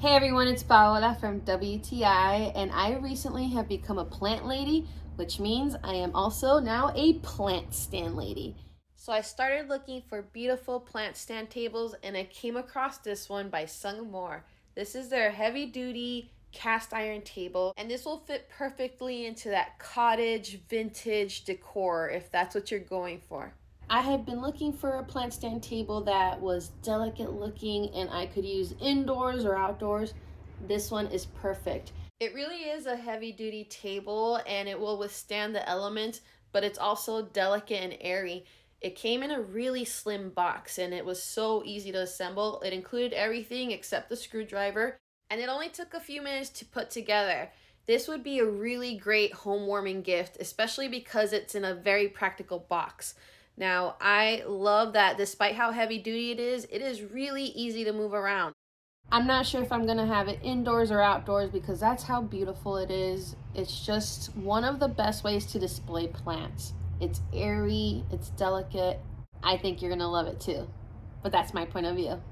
Hey everyone, it's Paola from WTI, and I recently have become a plant lady, which means I am also now a plant stand lady. So I started looking for beautiful plant stand tables, and I came across this one by Sungmor. This is their heavy duty cast iron table, and this will fit perfectly into that cottage vintage decor if that's what you're going for. I had been looking for a plant stand table that was delicate looking and I could use indoors or outdoors. This one is perfect. It really is a heavy duty table and it will withstand the elements, but it's also delicate and airy. It came in a really slim box and it was so easy to assemble. It included everything except the screwdriver, and it only took a few minutes to put together. This would be a really great home warming gift, especially because it's in a very practical box. Now, I love that despite how heavy duty it is really easy to move around. I'm not sure if I'm gonna have it indoors or outdoors because that's how beautiful it is. It's just one of the best ways to display plants. It's airy, it's delicate. I think you're gonna love it too. But that's my point of view.